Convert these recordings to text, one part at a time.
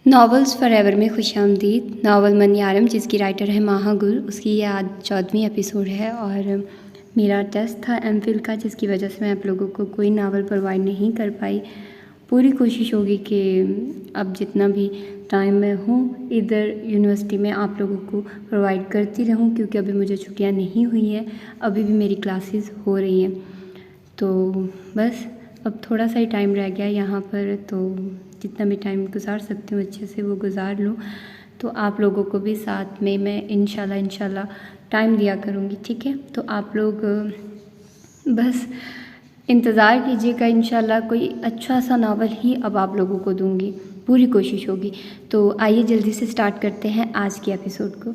Novels for ever میں خوش آمدید۔ ناول من یارم جس کی رائٹر ہے ماہا گل، اس کی یہ آج 14ویں ایپیسوڈ ہے اور میرا ٹیسٹ تھا ایم فل کا، جس کی وجہ سے میں آپ لوگوں کو کوئی ناول پرووائڈ نہیں کر پائی۔ پوری کوشش ہوگی کہ اب جتنا بھی ٹائم میں ہوں ادھر یونیورسٹی میں آپ لوگوں کو پرووائڈ کرتی رہوں، کیونکہ ابھی مجھے چھٹیاں نہیں ہوئی ہیں، ابھی بھی میری کلاسز ہو رہی ہیں۔ تو بس اب تھوڑا سا ہی ٹائم رہ گیا یہاں پر، تو جتنا بھی ٹائم گزار سکتی ہوں اچھے سے وہ گزار لوں۔ تو آپ لوگوں کو بھی ساتھ میں انشاءاللہ ٹائم دیا کروں گی، ٹھیک ہے؟ تو آپ لوگ بس انتظار کیجیے گا، انشاءاللہ کوئی اچھا سا ناول ہی اب آپ لوگوں کو دوں گی، پوری کوشش ہوگی۔ تو آئیے جلدی سے سٹارٹ کرتے ہیں آج کی ایپیسوڈ کو۔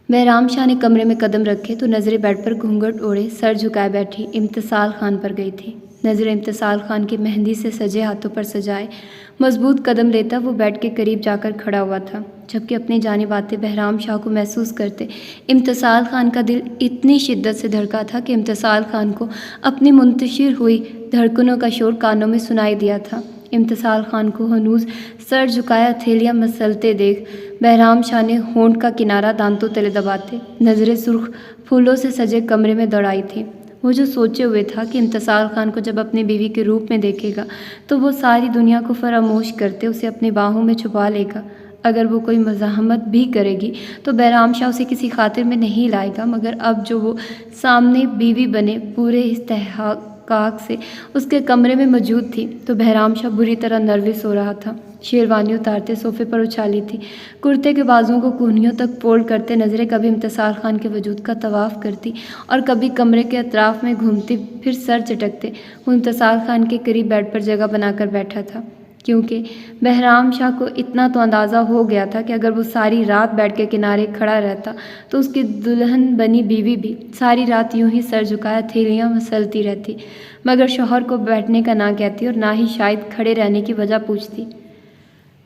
بہرام شاہ نے کمرے میں قدم رکھے تو نظریں بیڈ پر گھونگھٹ اوڑھے سر جھکائے بیٹھی امتصال خان پر گئی تھی۔ نظریں امتصال خان کے مہندی سے سجے ہاتھوں پر سجائے مضبوط قدم لیتا وہ بیڈ کے قریب جا کر کھڑا ہوا تھا، جبکہ اپنی جانب آتے بہرام شاہ کو محسوس کرتے امتصال خان کا دل اتنی شدت سے دھڑکا تھا کہ امتصال خان کو اپنی منتشر ہوئی دھڑکنوں کا شور کانوں میں سنائی دیا تھا۔ امتصال خان کو ہنوز سر جھکایا ہتھیلیاں مسلتے دیکھ بہرام شاہ نے ہونٹ کا کنارہ دانتوں تلے دباتے نظریں سرخ پھولوں سے سجے کمرے میں دوڑائی تھی۔ وہ جو سوچے ہوئے تھا کہ امتصال خان کو جب اپنی بیوی کے روپ میں دیکھے گا تو وہ ساری دنیا کو فراموش کرتے اسے اپنی باہوں میں چھپا لے گا۔ اگر وہ کوئی مزاحمت بھی کرے گی تو بہرام شاہ اسے کسی خاطر میں نہیں لائے گا، مگر اب جو وہ سامنے بیوی بنے پورے استحقاق سے اس کے کمرے میں موجود تھی تو بہرام شاہ بری طرح نروس ہو رہا تھا۔ شیروانی اتارتے صوفے پر اچھالی تھی، کرتے کے بازوؤں کو کونیوں تک فولڈ کرتے نظریں کبھی امتصال خان کے وجود کا طواف کرتی اور کبھی کمرے کے اطراف میں گھومتی، پھر سر چٹکتے وہ امتصال خان کے قریب بیڈ پر جگہ بنا کر بیٹھا تھا، کیونکہ بہرام شاہ کو اتنا تو اندازہ ہو گیا تھا کہ اگر وہ ساری رات بیڈ کے کنارے کھڑا رہتا تو اس کی دلہن بنی بیوی بھی ساری رات یوں ہی سر جھکائے ہتھیلیاں مسلتی رہتی، مگر شوہر کو بیٹھنے کا نہ کہتی اور نہ ہی شاید کھڑے رہنے کی وجہ پوچھتی۔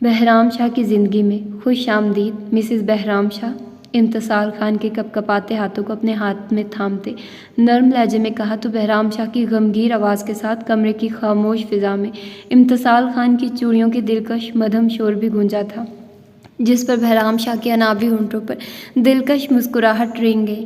بہرام شاہ کی زندگی میں خوش آمدید مسز بہرام شاہ، امتصال خان کے کپکپاتے ہاتھوں کو اپنے ہاتھ میں تھامتے نرم لہجے میں کہا تو بہرام شاہ کی غمگین آواز کے ساتھ کمرے کی خاموش فضا میں امتصال خان کی چوڑیوں کے دلکش مدھم شور بھی گونجا تھا، جس پر بہرام شاہ کے انابی ہونٹوں پر دلکش مسکراہٹ رنگ گئی۔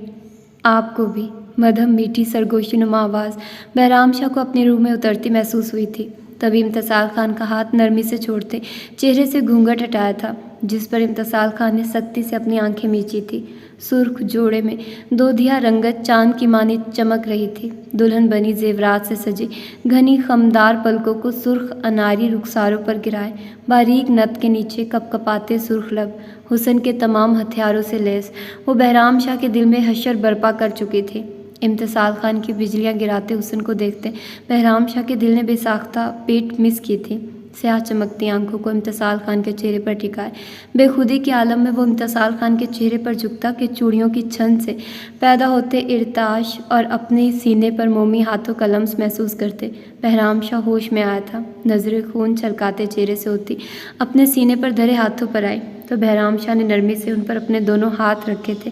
آپ کو بھی مدھم میٹھی سرگوشی نما آواز بہرام شاہ کو اپنی روح میں اترتی محسوس ہوئی تھی۔ تبھی امتصال خان کا ہاتھ نرمی سے چھوڑتے چہرے سے گھونگھٹ ہٹایا تھا، جس پر امتصال خان نے سختی سے اپنی آنکھیں میچی تھی۔ سرخ جوڑے میں دودھیا رنگت چاند کی مانند چمک رہی تھی۔ دلہن بنی زیورات سے سجی گھنی خمدار پلکوں کو سرخ اناری رخساروں پر گرائے باریک نت کے نیچے کپکپاتے سرخ لب حسن کے تمام ہتھیاروں سے لیس وہ بہرام شاہ کے دل میں حشر برپا کر چکی تھی۔ امتصال خان کی بجلیاں گراتے حسن کو دیکھتے بہرام شاہ کے دل نے بے ساختہ پیٹ مس کی تھی۔ سیاہ چمکتی آنکھوں کو امتصال خان کے چہرے پر ٹکائے بے خودی کے عالم میں وہ امتصال خان کے چہرے پر جھکتا کہ چوڑیوں کی چھن سے پیدا ہوتے ارتعاش اور اپنے سینے پر مومی ہاتھوں کا لمس محسوس کرتے بہرام شاہ ہوش میں آیا تھا۔ نظریں خون چھلکاتے چہرے سے ہوتی اپنے سینے پر دھرے ہاتھوں پر آئی تو بہرام شاہ نے نرمی سے ان پر اپنے دونوں ہاتھ رکھے تھے،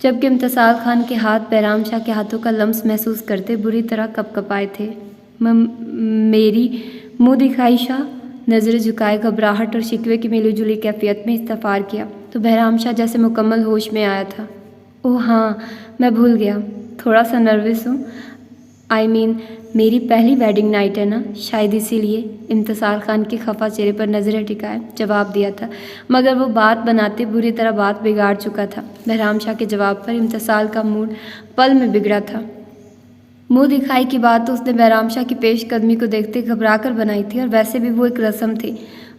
جبکہ امتصال خان کے ہاتھ بہرام شاہ کے ہاتھوں کا لمس محسوس کرتے بری طرح کپکپائے تھے۔ میری منہ دکھائی شاہ، نظریں جھکائے گھبراہٹ اور شکوے کی ملی جلی کیفیت میں استفسار کیا تو بہرام شاہ جیسے مکمل ہوش میں آیا تھا۔ اوہ ہاں، میں بھول گیا، تھوڑا سا نروس ہوں، میری پہلی ویڈنگ نائٹ ہے نا، شاید اسی لیے، امتصال خان کے خفا چہرے پر نظریں ٹکائے جواب دیا تھا، مگر وہ بات بناتے بری طرح بات بگاڑ چکا تھا۔ بہرام شاہ کے جواب پر امتصال کا موڈ پل میں بگڑا تھا۔ منہ دکھائی کی بات تو اس نے بہرام شاہ کی پیش قدمی کو دیکھتے گھبرا کر بنائی تھی، اور ویسے بھی وہ ایک رسم تھی،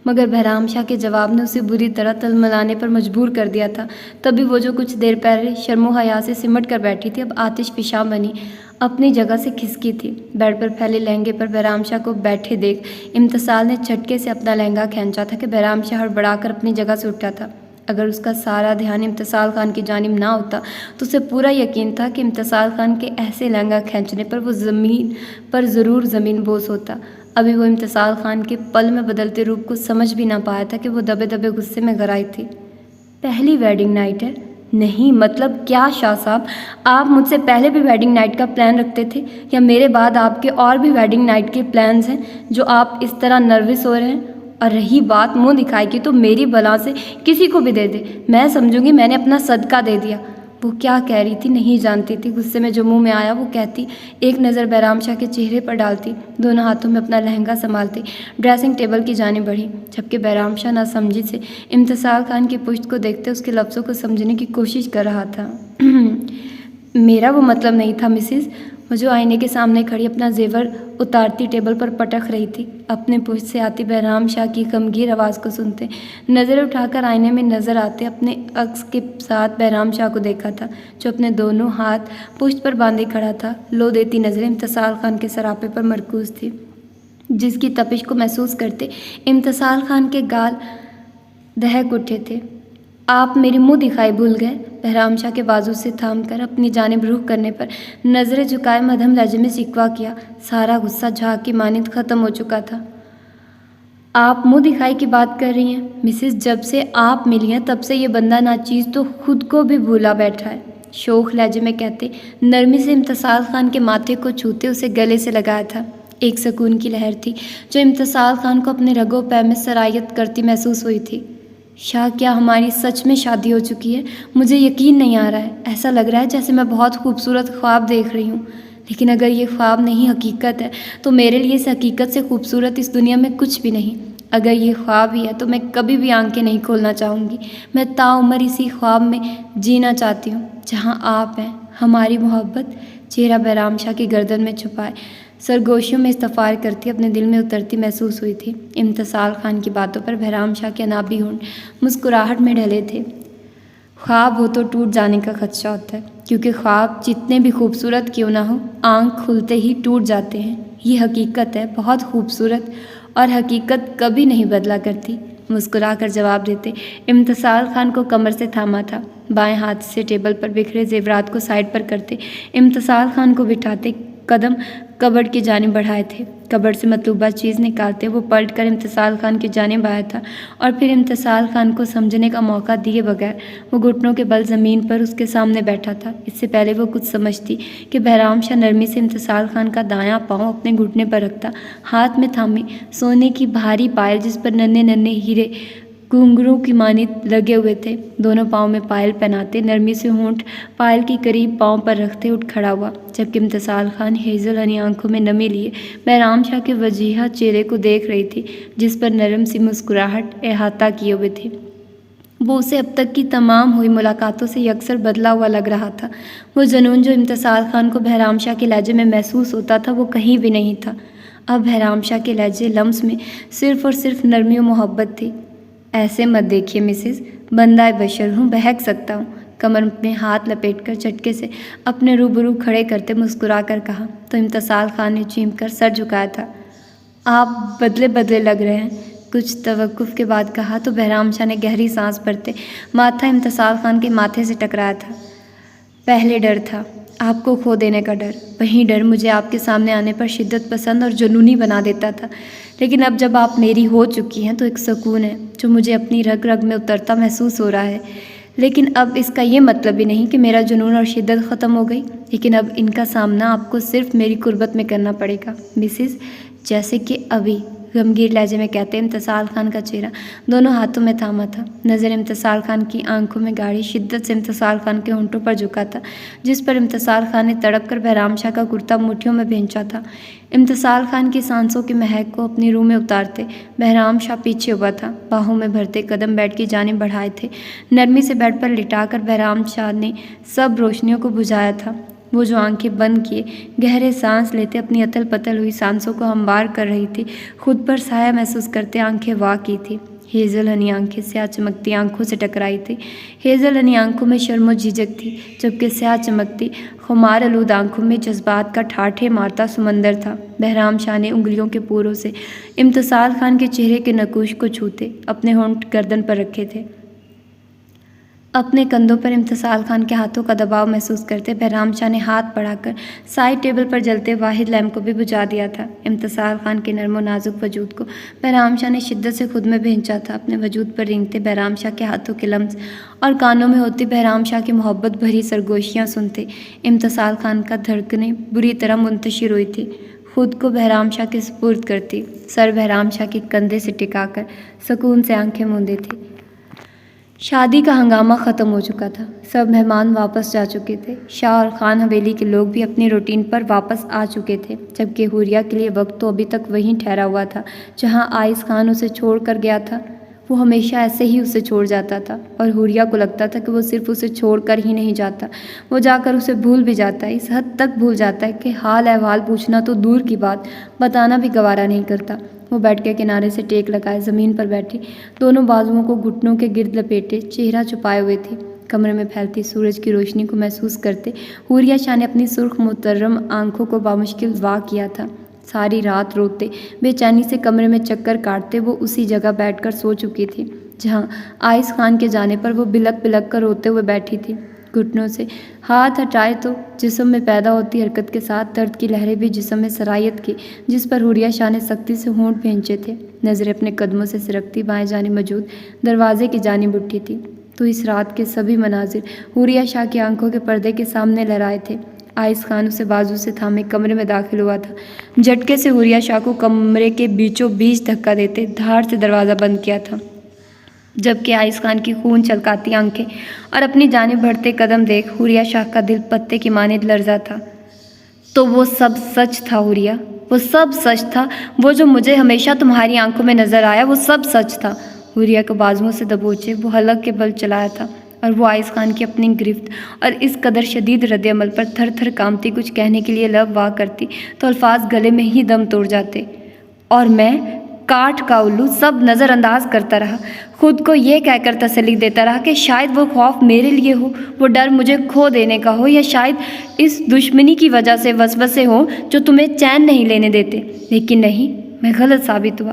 مگر بہرام شاہ کے جواب نے اسے بری طرح تلملانے پر مجبور کر دیا تھا۔ تبھی وہ جو کچھ دیر پہلے شرم و حیا سے سمٹ کر بیٹھی تھی اب آتش فشاں بنی اپنی جگہ سے کھسکی تھی۔ بیڈ پر پھیلے لہنگے پر بہرام شاہ کو بیٹھے دیکھ امتصال نے جھٹکے سے اپنا لہنگا کھینچا تھا کہ بہرام شاہ ہڑبڑا کر اپنی جگہ سے اٹھا تھا۔ اگر اس کا سارا دھیان امتصال خان کی جانب نہ ہوتا تو اسے پورا یقین تھا کہ امتصال خان کے ایسے لہنگا کھینچنے پر وہ زمین پر ضرور زمین بوس ہوتا۔ ابھی وہ امتصال خان کے پل میں بدلتے روپ کو سمجھ بھی نہ پایا تھا کہ وہ دبے دبے غصے میں گھرائی تھی۔ پہلی ویڈنگ نائٹ ہے؟ نہیں، مطلب کیا شاہ صاحب، آپ مجھ سے پہلے بھی ویڈنگ نائٹ کا پلان رکھتے تھے یا میرے بعد آپ کے اور بھی ویڈنگ نائٹ کے پلانز ہیں جو آپ اس طرح نروس ہو رہے ہیں؟ اور رہی بات منہ دکھائی کی تو میری بلا سے کسی کو بھی دے دے، میں سمجھوں گی میں نے اپنا صدقہ دے دیا۔ وہ کیا کہہ رہی تھی نہیں جانتی تھی، غصے میں جو منہ میں آیا وہ کہتی، ایک نظر بہرام شاہ کے چہرے پر ڈالتی، دونوں ہاتھوں میں اپنا لہنگا سنبھالتی ڈریسنگ ٹیبل کی جانب بڑھی، جبکہ بہرام شاہ ناسمجھی سے امتصال خان کی پشت کو دیکھتے اس کے لفظوں کو سمجھنے کی کوشش کر رہا تھا۔ میرا وہ مطلب نہیں تھا مسز، وہ جو آئینے کے سامنے کھڑی اپنا زیور اتارتی ٹیبل پر پٹک رہی تھی، اپنے پشت سے آتی بہرام شاہ کی غمگین آواز کو سنتے، نظریں اٹھا کر آئینے میں نظر آتے اپنے عکس کے ساتھ بہرام شاہ کو دیکھا تھا، جو اپنے دونوں ہاتھ پشت پر باندھے کھڑا تھا۔ لو دیتی نظریں امتصال خان کے سراپے پر مرکوز تھی، جس کی تپش کو محسوس کرتے امتصال خان کے گال دہک اٹھے تھے۔ آپ میری منہ دکھائی بھول گئے؟ بہرام شاہ کے بازو سے تھام کر اپنی جانب رخ کرنے پر نظریں جھکائے مدھم لہجے میں شکوہ کیا، سارا غصہ جھاگ کی مانند ختم ہو چکا تھا۔ آپ منہ دکھائی کی بات کر رہی ہیں مسز؟ جب سے آپ ملی ہیں تب سے یہ بندہ ناچیز تو خود کو بھی بھولا بیٹھا ہے، شوخ لہجے میں کہتے نرمی سے امتصال خان کے ماتھے کو چھوتے اسے گلے سے لگایا تھا۔ ایک سکون کی لہر تھی جو امتصال خان کو اپنے رگوں پے میں سرایت کرتی محسوس ہوئی تھی۔ شاہ کیا ہماری سچ میں شادی ہو چکی ہے؟ مجھے یقین نہیں آ رہا ہے، ایسا لگ رہا ہے جیسے میں بہت خوبصورت خواب دیکھ رہی ہوں، لیکن اگر یہ خواب نہیں حقیقت ہے تو میرے لیے اس حقیقت سے خوبصورت اس دنیا میں کچھ بھی نہیں۔ اگر یہ خواب ہی ہے تو میں کبھی بھی آنکھیں نہیں کھولنا چاہوں گی، میں تاعمر اسی خواب میں جینا چاہتی ہوں جہاں آپ ہیں۔ ہماری محبت، چہرہ بہرام شاہ کی گردن میں چھپائے سرگوشیوں میں استفار کرتی اپنے دل میں اترتی محسوس ہوئی تھی۔ امتصال خان کی باتوں پر بہرام شاہ کے انابی ہونٹ مسکراہٹ میں ڈھلے تھے۔ خواب ہو تو ٹوٹ جانے کا خدشہ ہوتا ہے، کیونکہ خواب جتنے بھی خوبصورت کیوں نہ ہو آنکھ کھلتے ہی ٹوٹ جاتے ہیں۔ یہ حقیقت ہے، بہت خوبصورت، اور حقیقت کبھی نہیں بدلا کرتی۔ مسکرا کر جواب دیتے امتصال خان کو کمر سے تھاما تھا، بائیں ہاتھ سے ٹیبل پر بکھرے زیورات کو سائڈ پر کرتے امتصال خان کو بٹھاتے قدم کبڈ کی جانب بڑھائے تھے۔ کبڈ سے مطلوبہ چیز نکالتے وہ پلٹ کر امتصال خان کی جانب آیا تھا، اور پھر امتصال خان کو سمجھنے کا موقع دیے بغیر وہ گھٹنوں کے بل زمین پر اس کے سامنے بیٹھا تھا۔ اس سے پہلے وہ کچھ سمجھتی کہ بہرام شاہ نرمی سے امتصال خان کا دایاں پاؤں اپنے گھٹنے پر رکھتا، ہاتھ میں تھامی سونے کی بھاری پائل جس پر ننھے ننھے ہیرے گھنگروں کی مانند لگے ہوئے تھے، دونوں پاؤں میں پائل پہناتے نرمی سے ہونٹ پائل کی قریب پاؤں پر رکھتے اٹھ کھڑا ہوا، جبکہ امتصال خان ہیزل ہنی آنکھوں میں نمی لیے بہرام شاہ کے وجیحہ چہرے کو دیکھ رہی تھی، جس پر نرم سی مسکراہٹ احاطہ کیے ہوئے تھی۔ وہ اسے اب تک کی تمام ہوئی ملاقاتوں سے یکسر بدلا ہوا لگ رہا تھا۔ وہ جنون جو امتصال خان کو بہرام شاہ کے لہجے میں محسوس ہوتا تھا وہ کہیں بھی نہیں تھا۔ اب بہرام شاہ کے لہجے لمس میں صرف اور صرف نرمی و محبت تھی۔ ایسے مت دیکھیے مسز، بندہ بشر ہوں، بہک سکتا ہوں۔ کمر میں ہاتھ لپیٹ کر چٹکے سے اپنے روبرو کھڑے کرتے مسکرا کر کہا تو امتصال خان نے چیم کر سر جھکایا تھا۔ آپ بدلے بدلے لگ رہے ہیں، کچھ توقف کے بعد کہا تو بہرام شاہ نے گہری سانس بھرتے ماتھا امتصال خان کے ماتھے سے ٹکرایا تھا۔ پہلے ڈر تھا، آپ کو کھو دینے کا ڈر، وہی ڈر مجھے آپ کے سامنے آنے پر شدت پسند اور جنونی بنا دیتا تھا، لیکن اب جب آپ میری ہو چکی ہیں تو ایک سکون ہے جو مجھے اپنی رگ رگ میں اترتا محسوس ہو رہا ہے۔ لیکن اب اس کا یہ مطلب بھی نہیں کہ میرا جنون اور شدت ختم ہو گئی، لیکن اب ان کا سامنا آپ کو صرف میری قربت میں کرنا پڑے گا مسز، جیسے کہ ابھی۔ غمگین لہجے میں کہتے امتصال خان کا چہرہ دونوں ہاتھوں میں تھاما تھا، نظر امتصال خان کی آنکھوں میں گاڑی شدت سے امتصال خان کے ہونٹوں پر جھکا تھا، جس پر امتصال خان نے تڑپ کر بہرام شاہ کا کرتا مٹھیوں میں بھینچا تھا۔ امتصال خان کی سانسوں کی مہک کو اپنی روح میں اتارتے بہرام شاہ پیچھے ہوا تھا، باہوں میں بھرتے قدم بیڈ کی جانب بڑھائے تھے، نرمی سے بیڈ پر لٹا کر بہرام شاہ نے سب روشنیوں کو بجھایا تھا۔ وہ جو آنکھیں بند کیے گہرے سانس لیتے اپنی اتل پتل ہوئی سانسوں کو ہموار کر رہی تھی، خود پر سایہ محسوس کرتے آنکھیں وا کی تھی۔ ہیزل ہنی آنکھیں سیاہ چمکتی آنکھوں سے ٹکرائی تھی، ہیزل ہنی آنکھوں میں شرم و جھجک تھی، جبکہ سیاہ چمکتی خمار آلود آنکھوں میں جذبات کا ٹھاٹھے مارتا سمندر تھا۔ بہرام شاہ نے انگلیوں کے پوروں سے امتصال خان کے چہرے کے نقوش کو چھوتے اپنے ہونٹ گردن پر رکھے تھے۔ اپنے کندھوں پر امتصال خان کے ہاتھوں کا دباؤ محسوس کرتے بہرام شاہ نے ہاتھ بڑھا کر سائڈ ٹیبل پر جلتے واحد لیمپ کو بھی بجھا دیا تھا۔ امتصال خان کے نرم و نازک وجود کو بہرام شاہ نے شدت سے خود میں بھینچا تھا، اپنے وجود پر رینگتے بہرام شاہ کے ہاتھوں کے لمس اور کانوں میں ہوتی بہرام شاہ کی محبت بھری سرگوشیاں سنتے امتصال خان کا دھڑکنیں بری طرح منتشر ہوئی تھی۔ خود کو بہرام شاہ کے سپرد کرتی، سر بہرام شاہ کے کندھے سے ٹکا کر سکون سے آنکھیں موندے تھی۔ شادی کا ہنگامہ ختم ہو چکا تھا، سب مہمان واپس جا چکے تھے، شاہ اور خان حویلی کے لوگ بھی اپنی روٹین پر واپس آ چکے تھے، جبکہ حوریہ کے لیے وقت تو ابھی تک وہیں ٹھہرا ہوا تھا جہاں آئس خان اسے چھوڑ کر گیا تھا۔ وہ ہمیشہ ایسے ہی اسے چھوڑ جاتا تھا اور حوریہ کو لگتا تھا کہ وہ صرف اسے چھوڑ کر ہی نہیں جاتا، وہ جا کر اسے بھول بھی جاتا ہے، اس حد تک بھول جاتا ہے کہ حال احوال پوچھنا تو دور کی بات، بتانا بھی گوارا نہیں کرتا۔ وہ بیٹھ کے کنارے سے ٹیک لگائے زمین پر بیٹھی، دونوں بازوؤں کو گھٹنوں کے گرد لپیٹے، چہرہ چھپائے ہوئے تھی۔ کمرے میں پھیلتی سورج کی روشنی کو محسوس کرتے حوریہ شاہ نے اپنی سرخ محترم آنکھوں کو بامشکل وا کیا تھا۔ ساری رات روتے، بے چینی سے کمرے میں چکر کاٹتے وہ اسی جگہ بیٹھ کر سو چکی تھی جہاں آئس خان کے جانے پر وہ بلک بلک کر روتے ہوئے بیٹھی تھی۔ گھٹنوں سے ہاتھ ہٹائے تو جسم میں پیدا ہوتی حرکت کے ساتھ درد کی لہریں بھی جسم میں سرایت کی، جس پر حوریہ شاہ نے سختی سے ہونٹ بھینچے تھے۔ نظریں اپنے قدموں سے سرکتی بائیں جانب موجود دروازے کی جانب اٹھی تھی تو اس رات کے سبھی مناظر حوریہ شاہ کی آنکھوں کے پردے کے سامنے لہرائے تھے۔ آئس خان اسے بازو سے تھامے کمرے میں داخل ہوا تھا، جھٹکے سے حوریہ شاہ کو کمرے کے بیچوں بیچ دھکا دیتے دھاڑ سے دروازہ بند کیا تھا، جبکہ آئس خان کی خون چھلکاتی آنکھیں اور اپنی جانب بڑھتے قدم دیکھ حوریہ شاہ کا دل پتے کی مانند لرزا تھا۔ تو وہ سب سچ تھا حوریہ، وہ سب سچ تھا، وہ جو مجھے ہمیشہ تمہاری آنکھوں میں نظر آیا وہ سب سچ تھا۔ حوریہ کو بازوؤں سے دبوچے وہ حلق کے بل چلایا تھا اور وہ آئس خان کی اپنی گرفت اور اس قدر شدید رد عمل پر تھر تھر کانپتی، کچھ کہنے کے لیے لب وا کرتی تو الفاظ گلے میں ہی دم توڑ جاتے۔ اور میں کاٹ کا الو سب نظر انداز کرتا رہا، خود کو یہ کہہ کر تسلی دیتا رہا کہ شاید وہ خوف میرے لیے ہو، وہ ڈر مجھے کھو دینے کا ہو، یا شاید اس دشمنی کی وجہ سے وسوسے ہوں جو تمہیں چین نہیں لینے دیتے۔ لیکن نہیں، میں غلط ثابت ہوا۔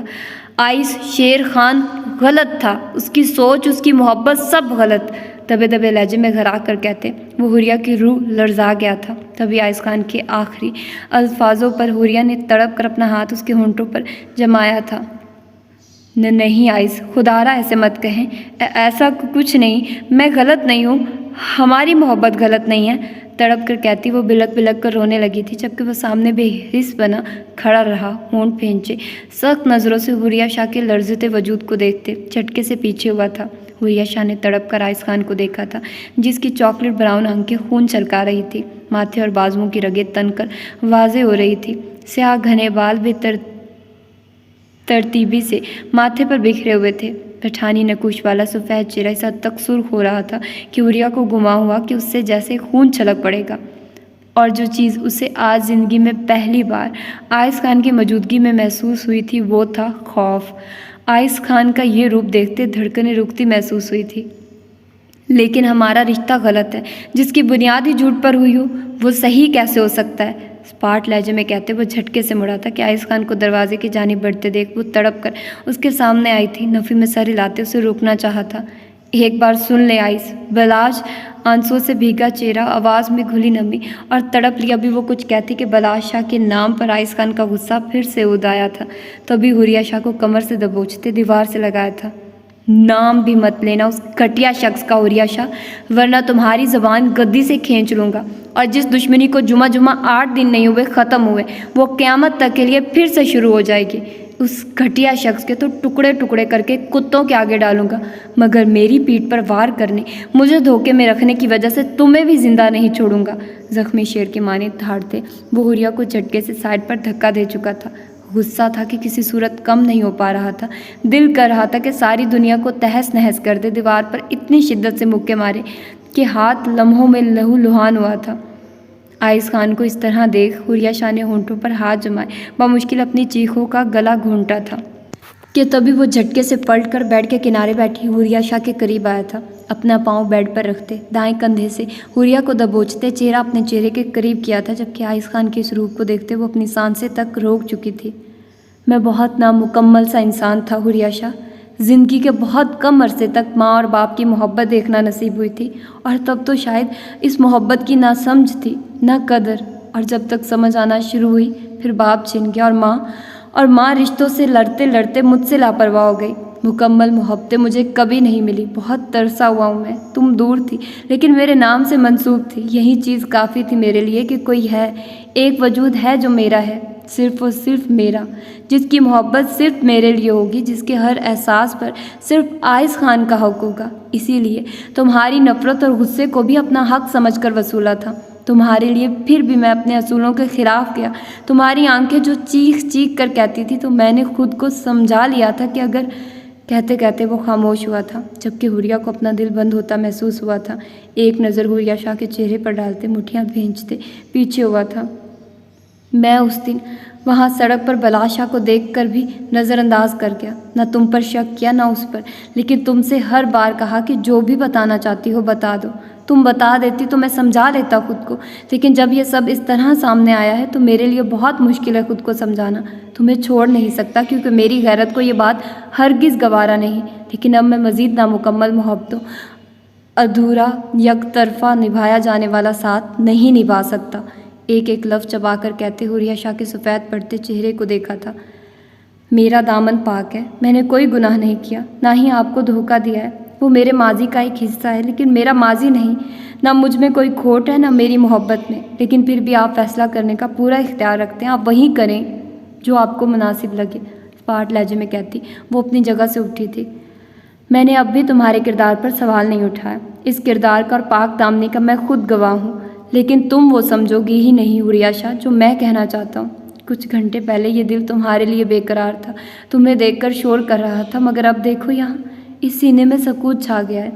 آئس شیر خان غلط تھا، اس کی سوچ، اس کی محبت، سب غلط۔ دبے دبے لہجے میں گھرا کر کہتے وہ حوریہ کی روح لرزا گیا تھا۔ تبھی آئس خان کے آخری الفاظوں پر حوریہ نے تڑپ کر اپنا ہاتھ اس کے ہونٹوں پر جمایا تھا۔ نہیں آئس، خدارا ایسے مت کہیں، ایسا کچھ نہیں، میں غلط نہیں ہوں، ہماری محبت غلط نہیں ہے۔ تڑپ کر کہتی وہ بلک بلک کر رونے لگی تھی، جبکہ وہ سامنے بے حس بنا کھڑا رہا، ہونٹ بھینچے، سخت نظروں سے حوریہ شاہ کے لرزتے وجود کو دیکھتے جھٹکے سے پیچھے ہوا تھا۔ حوریہ شاہ نے تڑپ کر آئس خان کو دیکھا تھا، جس کی چاکلیٹ براؤن آنکھیں خون چھلکا رہی تھی، ماتھے اور بازوؤں کی رگیں تن کر واضح ہو رہی تھی، سیاہ گھنے بال بھی ترتیبی سے ماتھے پر بکھرے ہوئے تھے، پٹھانی نقوش والا سفید چہرہ اس حد تک سرخ ہو رہا تھا کہ حوریہ کو گما ہوا کہ اس سے جیسے خون چھلک پڑے گا۔ اور جو چیز اسے آج زندگی میں پہلی بار آئس خان کی موجودگی میں محسوس ہوئی تھی وہ تھا خوف۔ آئس خان کا یہ روپ دیکھتے دھڑکنیں رکتی محسوس ہوئی تھی۔ لیکن ہمارا رشتہ غلط ہے، جس کی بنیاد ہی جھوٹ پر ہوئی ہو وہ صحیح کیسے ہو سکتا ہے؟ اسپاٹ لہجے میں کہتے وہ جھٹکے سے مڑا تھا کہ آئس خان کو دروازے کی جانب بڑھتے دیکھ وہ تڑپ کر اس کے سامنے آئی تھی، نفی میں سر ہلاتے اسے روکنا چاہا تھا۔ ایک بار سن لے آئس، بلاش آنسوؤں سے بھیگا چہرہ، آواز میں گھلی نمی، اور تڑپ لیا بھی وہ کچھ کہتی کہ بلاش شاہ کے نام پر آئس خان کا غصہ پھر سے اود آیا تھا۔ تبھی حوریہ شاہ کو کمر سے دبوچتے دیوار سے لگایا تھا۔ نام بھی مت لینا اس گھٹیا شخص کا حوریہ شاہ، ورنہ تمہاری زبان گدی سے کھینچ لوں گا، اور جس دشمنی کو جمعہ 8 دن نہیں ہوئے ختم ہوئے وہ قیامت تک کے لیے پھر سے شروع ہو جائے گی۔ اس گھٹیا شخص کے تو ٹکڑے ٹکڑے کر کے کتوں کے آگے ڈالوں گا، مگر میری پیٹھ پر وار کرنے، مجھے دھوکے میں رکھنے کی وجہ سے تمہیں بھی زندہ نہیں چھوڑوں گا۔ زخمی شیر کے مانند دھاڑتے وہ حوریہ کو جھٹکے سے سائڈ پر دھکا دے چکا تھا۔ غصہ تھا کہ کسی صورت کم نہیں ہو پا رہا تھا، دل کر رہا تھا کہ ساری دنیا کو تہس نہس کر دے، دیوار پر اتنی شدت سے مکے مارے کہ ہاتھ لمحوں میں لہو لہان ہوا تھا۔ آئس خان کو اس طرح دیکھ حوریہ شاہ نے ہونٹوں پر ہاتھ جمائے بامشکل اپنی چیخوں کا گلا گھونٹا تھا کہ تبھی وہ جھٹکے سے پلٹ کر بیڈ کے کنارے بیٹھی حوریہ شاہ کے قریب آیا تھا، اپنا پاؤں بیڈ پر رکھتے دائیں کندھے سے حوریہ کو دبوچتے چہرہ اپنے چہرے کے قریب کیا تھا، جبکہ آئس خان کی اس روپ کو دیکھتے وہ اپنی سانسیں تک روک چکی تھی۔ میں بہت نامکمل سا انسان تھا حوریہ شاہ، زندگی کے بہت کم عرصے تک ماں اور باپ کی محبت دیکھنا نصیب ہوئی تھی، اور تب تو شاید اس محبت کی نہ سمجھ تھی نہ قدر، اور جب تک سمجھ آنا شروع ہوئی پھر باپ چھن گیا اور ماں رشتوں سے لڑتے لڑتے مجھ سے لاپرواہ ہو گئی۔ مکمل محبتیں مجھے کبھی نہیں ملی، بہت ترسا ہوا ہوں میں، تم دور تھی لیکن میرے نام سے منسوب تھی، یہی چیز کافی تھی میرے لیے کہ کوئی ہے، ایک وجود ہے جو میرا ہے، صرف اور صرف میرا، جس کی محبت صرف میرے لیے ہوگی، جس کے ہر احساس پر صرف آئس خان کا حق ہوگا۔ اسی لیے تمہاری نفرت اور غصے کو بھی اپنا حق سمجھ کر وصولا تھا۔ تمہارے لیے پھر بھی میں اپنے اصولوں کے خلاف گیا۔ تمہاری آنکھیں جو چیخ چیخ کر کہتی تھی تو میں نے خود کو سمجھا لیا تھا کہ اگر کہتے کہتے وہ خاموش ہوا تھا، جبکہ حوریہ کو اپنا دل بند ہوتا محسوس ہوا تھا۔ ایک نظر حوریہ شاہ کے چہرے پر ڈالتے مٹھیاں بھینچتے پیچھے ہوا تھا۔ میں اس دن وہاں سڑک پر بلا شاہ کو دیکھ کر بھی نظر انداز کر گیا، نہ تم پر شک کیا نہ اس پر، لیکن تم سے ہر بار کہا کہ جو بھی بتانا چاہتی ہو بتا دو۔ تم بتا دیتی تو میں سمجھا لیتا خود کو، لیکن جب یہ سب اس طرح سامنے آیا ہے تو میرے لیے بہت مشکل ہے خود کو سمجھانا۔ تمہیں چھوڑ نہیں سکتا کیونکہ میری غیرت کو یہ بات ہرگز گوارا نہیں، لیکن اب میں مزید نامکمل محبتوں، ادھورا یک طرفہ نبھایا جانے والا ساتھ نہیں نبھا سکتا۔ ایک ایک لفظ چبا کر کہتے حوریہ شاہ کے سفید پڑتے چہرے کو دیکھا تھا۔ میرا دامن پاک ہے، میں نے کوئی گناہ نہیں کیا، نہ ہی آپ کو دھوکہ دیا ہے۔ وہ میرے ماضی کا ایک حصہ ہے لیکن میرا ماضی نہیں، نہ مجھ میں کوئی کھوٹ ہے نہ میری محبت میں، لیکن پھر بھی آپ فیصلہ کرنے کا پورا اختیار رکھتے ہیں۔ آپ وہی کریں جو آپ کو مناسب لگے، اسپاٹ لہجے میں کہتی وہ اپنی جگہ سے اٹھی تھی۔ میں نے اب بھی تمہارے کردار پر سوال نہیں اٹھایا، اس کردار کا اور پاک دامنی کا میں خود گواہ ہوں، لیکن تم وہ سمجھو گی ہی نہیں حوریہ شاہ جو میں کہنا چاہتا ہوں۔ کچھ گھنٹے پہلے یہ دل تمہارے لیے بے قرار تھا، تمہیں دیکھ کر شور کر رہا تھا، مگر اب دیکھو یہاں اس سینے میں سکوت چھا گیا ہے۔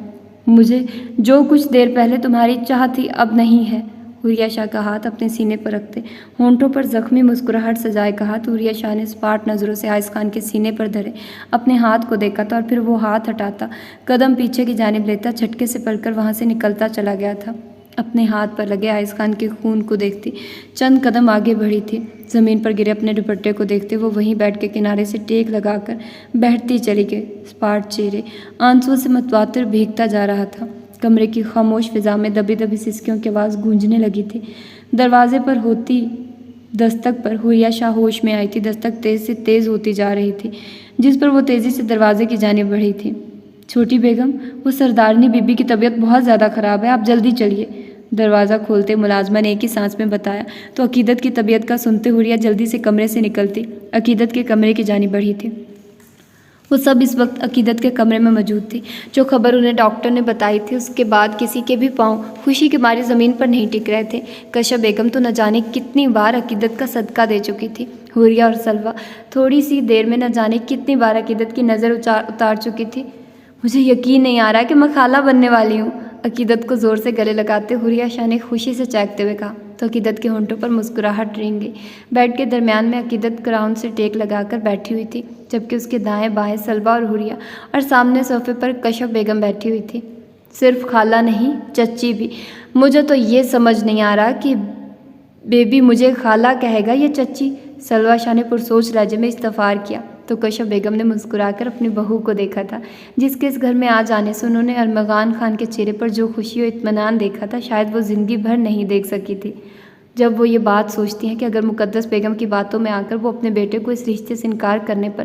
مجھے جو کچھ دیر پہلے تمہاری چاہ تھی اب نہیں ہے۔ حوریہ شاہ کا ہاتھ اپنے سینے پر رکھتے ہونٹوں پر زخمی مسکراہٹ سجائے کہا تو حوریہ شاہ نے سپاٹ نظروں سے آئس خان کے سینے پر دھرے اپنے ہاتھ کو دیکھا تھا اور پھر وہ ہاتھ ہٹاتا، قدم پیچھے کی جانب لیتا، جھٹکے سے پلٹ کر وہاں سے نکلتا چلا گیا تھا۔ اپنے ہاتھ پر لگے آئس خان کے خون کو دیکھتی چند قدم آگے بڑھی تھی۔ زمین پر گرے اپنے دوپٹے کو دیکھتے وہ وہیں بیٹھ کے کنارے سے ٹیک لگا کر بیٹھتی چلی گئی۔ اسپاٹ چہرے آنسوؤں سے متواتر بھیگتا جا رہا تھا۔ کمرے کی خاموش فضا میں دبی دبی سسکیوں کی آواز گونجنے لگی تھی۔ دروازے پر ہوتی دستک پر حوریہ شاہ ہوش میں آئی تھی۔ دستک تیز سے تیز ہوتی جا رہی تھی، جس پر وہ تیزی سے دروازے کی جانب بڑھی تھی۔ چھوٹی بیگم، وہ سردارنی بی بی کی طبیعت بہت زیادہ خراب ہے، آپ جلدی چلیے۔ دروازہ کھولتے ملازمہ نے ایک ہی سانس میں بتایا تو عقیدت کی طبیعت کا سنتے حوریہ جلدی سے کمرے سے نکلتی عقیدت کے کمرے کی جانب بڑھی تھی۔ وہ سب اس وقت عقیدت کے کمرے میں موجود تھی۔ جو خبر انہیں ڈاکٹر نے بتائی تھی اس کے بعد کسی کے بھی پاؤں خوشی کے مارے زمین پر نہیں ٹک رہے تھے۔ کشف بیگم تو نہ جانے کتنی بار عقیدت کا صدقہ دے چکی تھی۔ حوریہ اور سلویٰ تھوڑی سی دیر میں نہ جانے کتنی بار عقیدت کی نظر اتار چکی تھی۔ مجھے یقین نہیں آ رہا کہ میں خالہ بننے والی ہوں، عقیدت کو زور سے گلے لگاتے حوریہ شاہ نے خوشی سے چہکتے ہوئے کہا تو عقیدت کے ہونٹوں پر مسکراہٹ رنگ گئی۔ بیڈ کے درمیان میں عقیدت کراؤن سے ٹیک لگا کر بیٹھی ہوئی تھی، جبکہ اس کے دائیں بائیں سلویٰ اور حوریہ اور سامنے صوفے پر کشف بیگم بیٹھی ہوئی تھی۔ صرف خالہ نہیں، چچی بھی۔ مجھے تو یہ سمجھ نہیں آ رہا کہ بیبی مجھے خالہ کہے گا یا چچی، سلویٰ شاہ نے پرسوچ لہجے میں استفسار کیا تو کشف بیگم نے مسکرا کر اپنی بہو کو دیکھا تھا، جس کے اس گھر میں آ جانے سے انہوں نے ارمغان خان کے چہرے پر جو خوشی و اطمینان دیکھا تھا شاید وہ زندگی بھر نہیں دیکھ سکی تھی۔ جب وہ یہ بات سوچتی ہیں کہ اگر مقدس بیگم کی باتوں میں آ کر وہ اپنے بیٹے کو اس رشتے سے انکار کرنے پر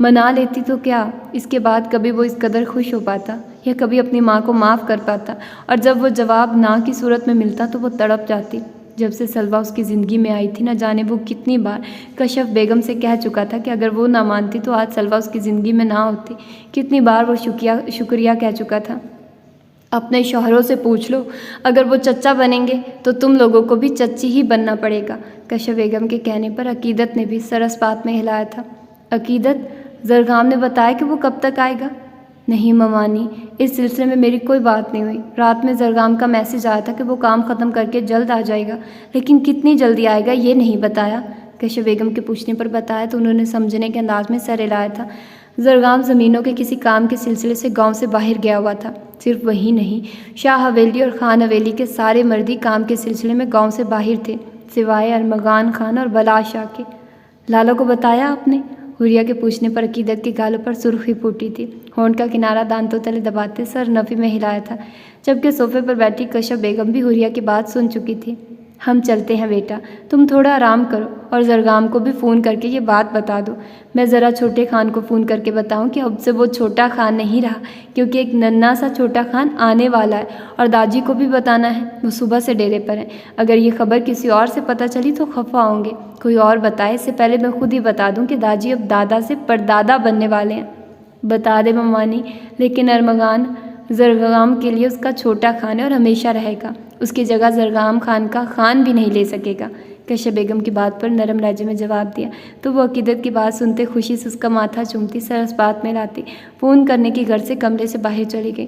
منا لیتی تو کیا اس کے بعد کبھی وہ اس قدر خوش ہو پاتا یا کبھی اپنی ماں کو معاف کر پاتا، اور جب وہ جواب نہ کی صورت میں ملتا تو وہ تڑپ جاتی۔ جب سے سلویٰ اس کی زندگی میں آئی تھی نہ جانے وہ کتنی بار کشف بیگم سے کہہ چکا تھا کہ اگر وہ نہ مانتی تو آج سلویٰ اس کی زندگی میں نہ ہوتی۔ کتنی بار وہ شکریہ کہہ چکا تھا۔ اپنے شوہروں سے پوچھ لو، اگر وہ چچا بنیں گے تو تم لوگوں کو بھی چچی ہی بننا پڑے گا۔ کشف بیگم کے کہنے پر عقیدت نے بھی سر اس بات میں ہلایا تھا۔ عقیدت، زرگام نے بتایا کہ وہ کب تک آئے گا؟ نہیں ممانی، اس سلسلے میں میری کوئی بات نہیں ہوئی۔ رات میں زرگام کا میسج آیا تھا کہ وہ کام ختم کر کے جلد آ جائے گا، لیکن کتنی جلدی آئے گا یہ نہیں بتایا۔ کشف بیگم کے پوچھنے پر بتایا تو انہوں نے سمجھنے کے انداز میں سر ہلایا تھا۔ زرگام زمینوں کے کسی کام کے سلسلے سے گاؤں سے باہر گیا ہوا تھا۔ صرف وہی نہیں، شاہ حویلی اور خان حویلی کے سارے مردی کام کے سلسلے میں گاؤں سے باہر تھے، سوائے ارمغان خان اور بلا شاہ کے۔ لالا کو بتایا آپ نے؟ حوریہ کے پوچھنے پر عقیدت کے گالوں پر سرخی پھوٹی تھی۔ ہونٹ کا کنارہ دانتوں تلے دباتے سر نفی میں ہلایا تھا، جبکہ صوفے پر بیٹھی کشف بیگم بھی حوریہ کی بات سن چکی تھی۔ ہم چلتے ہیں بیٹا، تم تھوڑا آرام کرو اور زرگام کو بھی فون کر کے یہ بات بتا دو۔ میں ذرا چھوٹے خان کو فون کر کے بتاؤں کہ اب سے وہ چھوٹا خان نہیں رہا، کیونکہ ایک ننھا سا چھوٹا خان آنے والا ہے، اور داجی کو بھی بتانا ہے، وہ صبح سے ڈیرے پر ہیں۔ اگر یہ خبر کسی اور سے پتہ چلی تو خفا ہوں گے۔ کوئی اور بتائے، اس سے پہلے میں خود ہی بتا دوں کہ داجی اب دادا سے پردادا بننے والے ہیں۔ بتا دے ممانی، لیکن ارمغان زرگام کے لیے اس کا چھوٹا خان ہے اور ہمیشہ رہے گا، اس کی جگہ زرگام خان کا خان بھی نہیں لے سکے گا۔ کشہ بیگم کی بات پر نرم لہجے میں جواب دیا تو وہ عقیدت کی بات سنتے خوشی سے اس کا ماتھا چومتی، سر اس بات میں لاتی، فون کرنے کی گھر سے کمرے سے باہر چلی گئی۔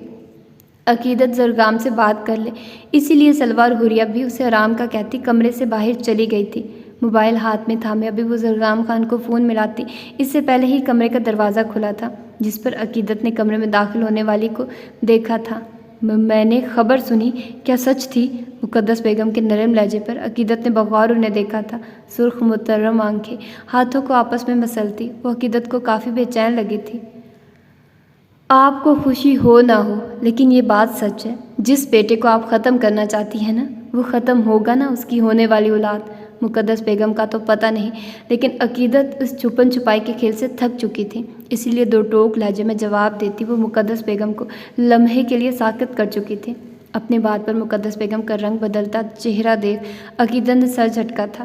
عقیدت زرگام سے بات کر لے، اسی لیے سلوا اور حریہ بھی اسے آرام کا کہتی کمرے سے باہر چلی گئی تھی۔ موبائل ہاتھ میں تھامے ابھی وہ زرگام خان کو فون ملاتی، اس سے پہلے ہی کمرے کا دروازہ کھلا تھا، جس پر عقیدت نے کمرے میں داخل ہونے والی کو دیکھا تھا۔ میں نے خبر سنی، کیا سچ تھی؟ مقدس بیگم کے نرم لہجے پر عقیدت نے بغور انہیں دیکھا تھا، سرخ مترم آنکھیں ہاتھوں کو آپس میں مسلتی، وہ عقیدت کو کافی بے چین لگی تھی۔ آپ کو خوشی ہو نہ ہو، لیکن یہ بات سچ ہے، جس بیٹے کو آپ ختم کرنا چاہتی ہیں نا، وہ ختم ہوگا نا، اس کی ہونے والی اولاد۔ مقدس بیگم کا تو پتہ نہیں، لیکن عقیدت اس چھپن چھپائی کے کھیل سے تھک چکی تھی، اسی لیے دو ٹوک لہجے میں جواب دیتی وہ مقدس بیگم کو لمحے کے لیے ساکت کر چکی تھی۔ اپنی بات پر مقدس بیگم کا رنگ بدلتا چہرہ دیکھ عقیدت نے سر جھٹکا تھا۔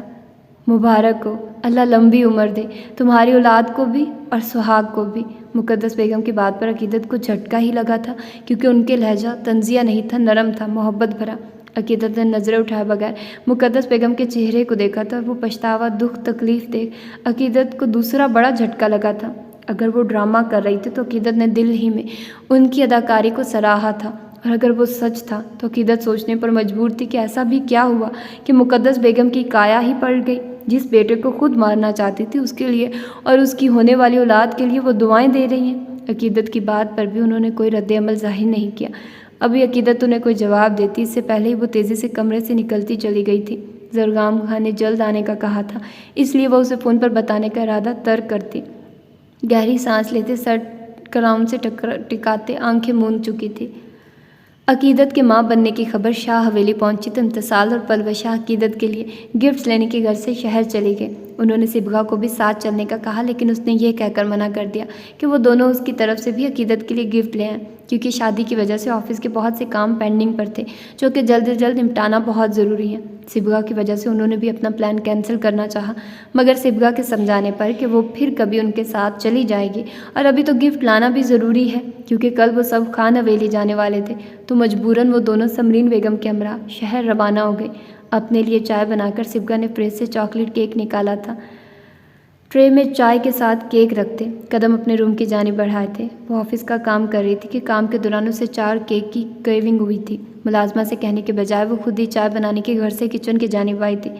مبارک ہو، اللہ لمبی عمر دے تمہاری اولاد کو بھی اور سہاگ کو بھی۔ مقدس بیگم کی بات پر عقیدت کو جھٹکا ہی لگا تھا، کیونکہ ان کے لہجہ طنزیہ نہیں تھا، نرم تھا، محبت بھرا۔ عقیدت نے نظریں اٹھائے بغیر مقدس بیگم کے چہرے کو دیکھا تھا، اور وہ پچھتاوا، دکھ، تکلیف دیکھ عقیدت کو دوسرا بڑا جھٹکا لگا تھا۔ اگر وہ ڈرامہ کر رہی تھی تو عقیدت نے دل ہی میں ان کی اداکاری کو سراہا تھا، اور اگر وہ سچ تھا تو عقیدت سوچنے پر مجبور تھی کہ ایسا بھی کیا ہوا کہ مقدس بیگم کی کایا ہی پلٹ گئی۔ جس بیٹے کو خود مارنا چاہتی تھی، اس کے لیے اور اس کی ہونے والی اولاد کے لیے وہ دعائیں دے رہی ہیں۔ عقیدت کی بات پر بھی انہوں نے کوئی رد عمل ظاہر نہیں کیا۔ ابھی عقیدت انہیں کوئی جواب دیتی، اس سے پہلے ہی وہ تیزی سے کمرے سے نکلتی چلی گئی تھی۔ زرگام خان نے جلد آنے کا کہا تھا، اس لیے وہ اسے فون پر بتانے کا ارادہ ترک کرتی۔ گہری سانس لیتے، سر کراؤن سے ٹکاتے، آنکھیں موند چکی تھی۔ عقیدت کے ماں بننے کی خبر شاہ حویلی پہنچی تو امتسال اور پلوشہ عقیدت کے لیے گفٹس لینے کے گھر سے شہر چلی گئے۔ انہوں نے صبغہ کو بھی ساتھ چلنے کا کہا، لیکن اس نے یہ کہہ کر منع کر دیا کہ وہ دونوں اس کی طرف سے بھی عقیدت کے لیے گفٹ لے آئیں، کیونکہ شادی کی وجہ سے آفس کے بہت سے کام پینڈنگ پر تھے، جو کہ جلد از جلد نمٹانا بہت ضروری ہے۔ صبغہ کی وجہ سے انہوں نے بھی اپنا پلان کینسل کرنا چاہا، مگر صبغہ کے سمجھانے پر کہ وہ پھر کبھی ان کے ساتھ چلی جائے گی، اور ابھی تو گفٹ لانا بھی ضروری ہے کیونکہ کل وہ سب خان حویلی جانے والے تھے، تو مجبوراً وہ دونوں سمرین بیگم کے ہمراہ شہر روانہ ہو گئے۔ اپنے لیے چائے بنا کر صبغہ نے فریج سے چاکلیٹ کیک نکالا تھا، ٹرے میں چائے کے ساتھ کیک رکھتے قدم اپنے روم کی جانب بڑھائے تھے۔ وہ آفس کا کام کر رہی تھی کہ کام کے دوران اسے 4 کیک کی کریونگ ہوئی تھی۔ ملازمہ سے کہنے کے بجائے وہ خود ہی چائے بنانے کے گھر سے کچن کی جانب آئی تھی۔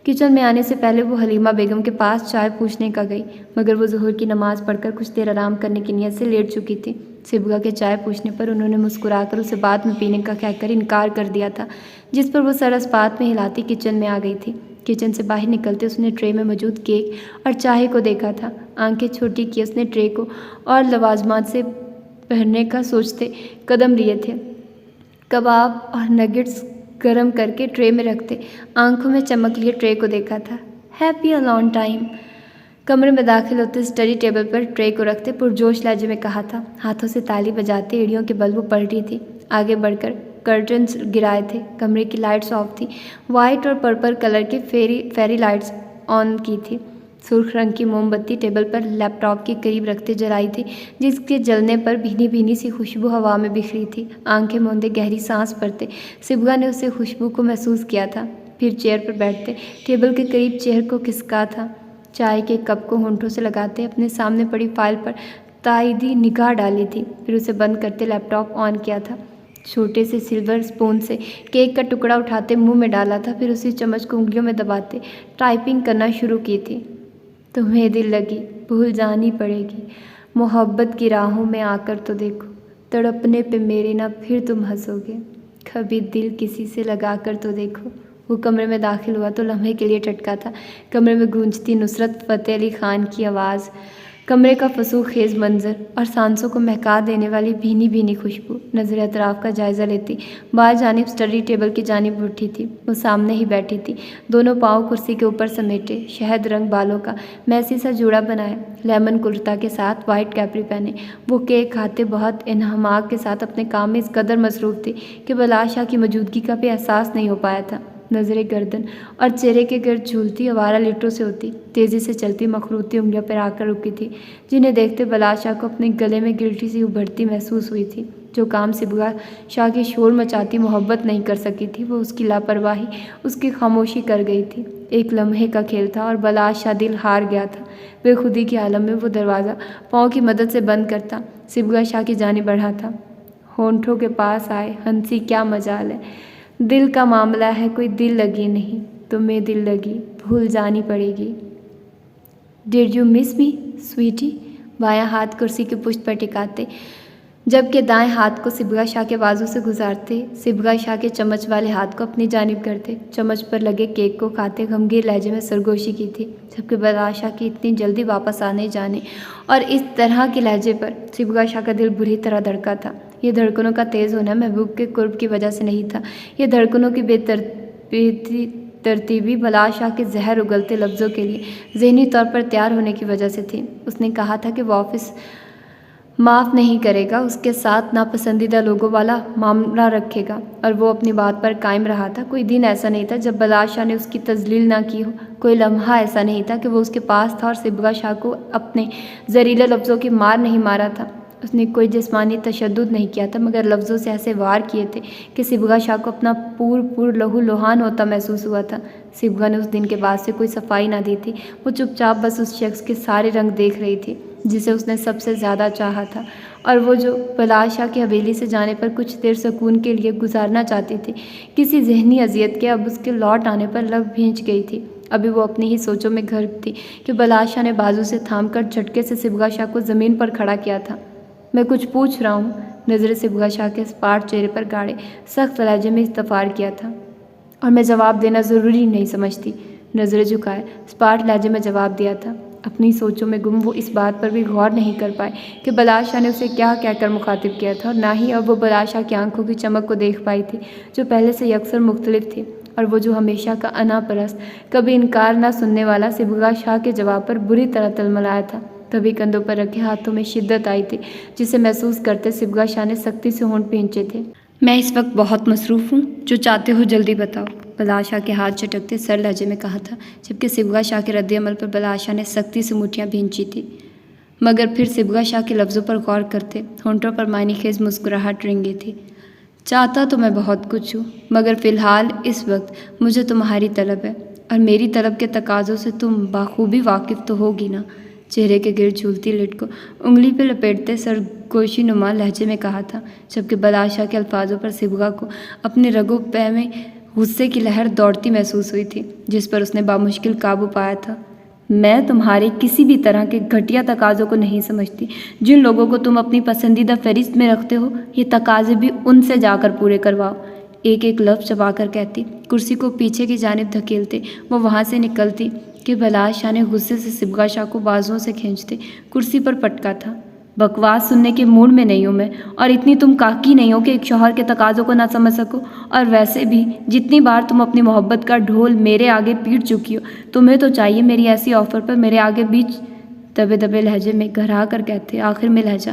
کچن میں آنے سے پہلے وہ حلیمہ بیگم کے پاس چائے پوچھنے کا گئی، مگر وہ ظہر کی نماز پڑھ کر کچھ دیر آرام کرنے کی نیت سے لیٹ چکی تھی۔ صبغہ کے چائے پوچھنے پر انہوں نے مسکرا کر اسے بعد میں پینے کا کہہ کر انکار کر دیا تھا، جس پر وہ سر اسپات میں ہلاتی کچن میں آ گئی تھی۔ کچن سے باہر نکلتے اس نے ٹرے میں موجود کیک اور چائے کو دیکھا تھا۔ آنکھیں چھوٹی کی اس نے ٹرے کو اور لوازمات سے بھرنے کا سوچتے قدم لیے تھے۔ کباب اور نگٹس گرم کر کے ٹرے میں رکھتے آنکھوں میں چمک لیے ٹرے کو دیکھا تھا۔ ہیپی الون ٹائم، کمرے میں داخل ہوتے اسٹڈی ٹیبل پر ٹرے کو رکھتے پرجوش لہجے میں کہا تھا، ہاتھوں سے تالی بجاتے ایڑیوں کے بل وہ پڑھ رہی تھی۔ آگے بڑھ کر کرٹنز گرائے تھے، کمرے کی لائٹس آف تھی، وائٹ اور پرپل کلر کے فیری لائٹس آن کی تھی۔ سرخ رنگ کی موم بتی ٹیبل پر لیپ ٹاپ کے قریب رکھتے جلائی تھی، جس کے جلنے پر بھینی بھینی سی خوشبو ہوا میں بکھری تھی۔ آنکھیں موندے گہری سانس بھرتے صبغہ نے اسے خوشبو کو محسوس کیا تھا، پھر چیئر پر بیٹھتے ٹیبل کے قریب چہر کو کھسکا تھا، چائے کے کپ کو ہونٹوں سے لگاتے اپنے سامنے پڑی فائل پر تائیدی نگاہ ڈالی تھی، پھر اسے بند کرتے لیپ ٹاپ آن کیا تھا، چھوٹے سے سلور اسپون سے کیک کا ٹکڑا اٹھاتے منہ میں ڈالا تھا، پھر اسی چمچ کو انگلیوں میں دباتے ٹائپنگ کرنا شروع کی تھی۔ تمہیں دل لگی، بھول جانی پڑے گی، محبت کی راہوں میں آ کر تو دیکھو، تڑپنے پہ میرے نہ پھر تم ہنسو گے، کبھی دل کسی سے لگا کر تو دیکھو۔ وہ کمرے میں داخل ہوا تو لمحے کے لیے ٹٹکا تھا۔ کمرے میں گونجتی نصرت فتح علی خان کی آواز، کمرے کا فسوق خیز منظر اور سانسوں کو مہکا دینے والی بھینی بھینی خوشبو۔ نظر اطراف کا جائزہ لیتی بائیں جانب اسٹڈی ٹیبل کی جانب اٹھی تھی۔ وہ سامنے ہی بیٹھی تھی، دونوں پاؤں کرسی کے اوپر سمیٹے، شہد رنگ بالوں کا میسی سا جوڑا بنایا، لیمن کرتا کے ساتھ وائٹ کیپری پہنے۔ وہ کیک کھاتے بہت انہماک کے ساتھ اپنے کام میں اس قدر مصروف تھی کہ بلاشا کی موجودگی کا بھی احساس نہیں ہو پایا تھا۔ نظریں گردن اور چہرے کے گرد جھولتی آوارہ لیٹوں سے ہوتی، تیزی سے چلتی مخروطی انگلیاں پر آ کر رکی تھی، جنہیں دیکھتے بلاشا کو اپنے گلے میں گلٹی سی ابھرتی محسوس ہوئی تھی۔ جو کام صبغہ شاہ کی شور مچاتی محبت نہیں کر سکی تھی، وہ اس کی لاپرواہی، اس کی خاموشی کر گئی تھی۔ ایک لمحے کا کھیل تھا اور بلاشا دل ہار گیا تھا۔ بے خودی کے عالم میں وہ دروازہ پاؤں کی مدد سے بند کرتا صبغہ شاہ کی جانب بڑھا تھا۔ ہونٹوں کے پاس آئے، ہنسی کیا مجال ہے، دل کا معاملہ ہے، کوئی دل لگی نہیں، تمہیں دل لگی، بھول جانی پڑے گی۔ Did you miss me sweaty? بایاں ہاتھ کرسی کی پشت پر ٹکاتے جبکہ دائیں ہاتھ کو صبغہ شاہ کے بازو سے گزارتے صبغہ شاہ کے چمچ والے ہاتھ کو اپنی جانب کرتے چمچ پر لگے کیک کو کھاتے غمگین لہجے میں سرگوشی کی تھی، جبکہ بلاشا کی اتنی جلدی واپس آنے جانے اور اس طرح کے لہجے پر صبغہ شاہ کا دل بری طرح دھڑکا تھا۔ یہ دھڑکنوں کا تیز ہونا محبوب کے قرب کی وجہ سے نہیں تھا، یہ دھڑکنوں کی بے ترتیبی بلاشا کے زہر اگلتے لفظوں کے لیے ذہنی طور پر تیار ہونے کی وجہ سے تھی۔ اس نے کہا تھا کہ وہ آفس معاف نہیں کرے گا، اس کے ساتھ ناپسندیدہ لوگوں والا معاملہ رکھے گا، اور وہ اپنی بات پر قائم رہا تھا۔ کوئی دن ایسا نہیں تھا جب بلاشا نے اس کی تذلیل نہ کی ہو، کوئی لمحہ ایسا نہیں تھا کہ وہ اس کے پاس تھا اور صبغہ شاہ کو اپنے زہریلے لفظوں کی مار نہیں مارا تھا۔ اس نے کوئی جسمانی تشدد نہیں کیا تھا، مگر لفظوں سے ایسے وار کیے تھے کہ صبغہ شاہ کو اپنا پور لہو لہان ہوتا محسوس ہوا تھا۔ صبغہ نے اس دن کے بعد سے کوئی صفائی نہ دی تھی، وہ چپ چاپ بس اس شخص کے سارے رنگ دیکھ رہی تھی جسے اس نے سب سے زیادہ چاہا تھا، اور وہ جو بلاشا کی حویلی سے جانے پر کچھ دیر سکون کے لیے گزارنا چاہتی تھی، کسی ذہنی اذیت کے اب اس کے لوٹ آنے پر لب بھینچ گئی تھی۔ ابھی وہ اپنی ہی سوچوں میں غرق تھی کہ بلاشا نے بازو سے تھام کر جھٹکے سے صبغہ شاہ کو زمین پر کھڑا کیا تھا۔ میں کچھ پوچھ رہا ہوں، نظریں صبغہ شاہ کے اسپاٹ چہرے پر گاڑے سخت لہجے میں استفار کیا تھا، اور میں جواب دینا ضروری نہیں سمجھتی، نظریں جھکائے اسپاٹ لہجے میں جواب دیا تھا۔ اپنی سوچوں میں گم وہ اس بات پر بھی غور نہیں کر پائے کہ بلاشا نے اسے کیا کہہ کر مخاطب کیا تھا، اور نہ ہی اب وہ بلاشا کی آنکھوں کی چمک کو دیکھ پائی تھی جو پہلے سے یکسر مختلف تھی، اور وہ جو ہمیشہ کا انا پرست، کبھی انکار نہ سننے والا صبغہ شاہ کے جواب پر بری طرح تلملایا تھا۔ تبھی کندھوں پر رکھے ہاتھوں میں شدت آئی تھی جسے محسوس کرتے صبغہ شاہ نے سختی سے ہونٹ بھینچے تھے۔ میں اس وقت بہت مصروف ہوں، جو چاہتے ہو جلدی بتاؤ، بلاشا کے ہاتھ چٹکتے سر لہجے میں کہا تھا، جبکہ صبغہ شاہ کے رد عمل پر بلاشا نے سختی سے مٹھیاں بھینچی تھی، مگر پھر صبغہ شاہ کے لفظوں پر غور کرتے ہونٹوں پر معنی خیز مسکراہٹ رنگی تھی۔ چاہتا تو میں بہت کچھ ہوں، مگر فی الحال اس وقت مجھے تمہاری طلب ہے، اور میری طلب کے تقاضوں سے تم بخوبی واقف تو ہوگی نا؟ چہرے کے گرد جھولتی لٹ کو انگلی پہ لپیٹتے سرگوشی نما لہجے میں کہا تھا، جبکہ بلاشا کے الفاظوں پر صبغہ کو اپنے رگوں پہ میں غصے کی لہر دوڑتی محسوس ہوئی تھی، جس پر اس نے بامشکل قابو پایا تھا۔ میں تمہارے کسی بھی طرح کے گھٹیا تقاضوں کو نہیں سمجھتی۔ جن لوگوں کو تم اپنی پسندیدہ فہرست میں رکھتے ہو، یہ تقاضے بھی ان سے جا کر پورے کرواؤ، ایک ایک لفظ چبا کر کہتی، کرسی کو پیچھے کی جانب دھکیلتے وہ وہاں سے نکلتی کہ بلاشا نے غصے سے صبغہ شاہ کو بازوؤں سے کھینچتے کرسی پر پٹکا تھا۔ بکواس سننے کے موڈ میں نہیں ہوں میں، اور اتنی تم کاکی نہیں ہو کہ ایک شوہر کے تقاضوں کو نہ سمجھ سکو، اور ویسے بھی جتنی بار تم اپنی محبت کا ڈھول میرے آگے پیٹ چکی ہو، تمہیں تو چاہیے میری ایسی آفر پر میرے آگے بیچ دبے دبے لہجے میں گھرا کر کہتے۔ آخر میں لہجہ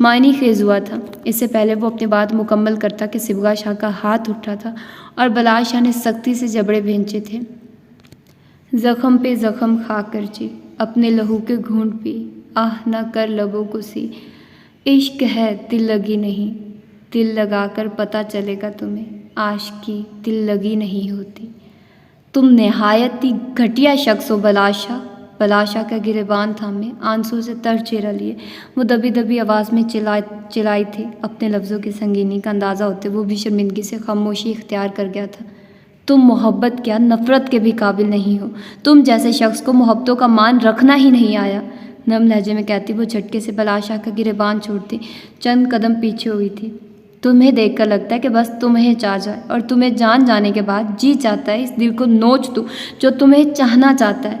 معنی خیز ہوا تھا۔ اس سے پہلے وہ اپنی بات مکمل کرتا کہ صبغہ شاہ کا ہاتھ اٹھا تھا اور بلاشا نے سختی سے جبڑے بھینچے تھے۔ زخم پہ زخم کھا کر جی، اپنے لہو کے گھونٹ پی، آہ نہ کر لبوں کو سی، عشق ہے دل لگی نہیں، دل لگا کر پتہ چلے گا تمہیں، عاشقی دل لگی نہیں ہوتی۔ تم نہایت ہی گھٹیا شخص ہو بلاشا۔ بلاشا کا گریبان تھامے آنسو سے تر چہرہ لیے وہ دبی دبی آواز میں چلائی تھی، اپنے لفظوں کی سنگینی کا اندازہ ہوتے وہ بھی شرمندگی سے خاموشی اختیار کر گیا تھا۔ تم محبت کیا نفرت کے بھی قابل نہیں ہو، تم جیسے شخص کو محبتوں کا مان رکھنا ہی نہیں آیا، نم لہجے میں کہتی وہ جھٹکے سے بلاشا کا گریبان چھوڑتی چند قدم پیچھے ہوئی تھی۔ تمہیں دیکھ کر لگتا ہے کہ بس تمہیں چاہ جائے، اور تمہیں جان جانے کے بعد جی چاہتا ہے اس دل کو نوچ دوں جو تمہیں چاہنا چاہتا ہے۔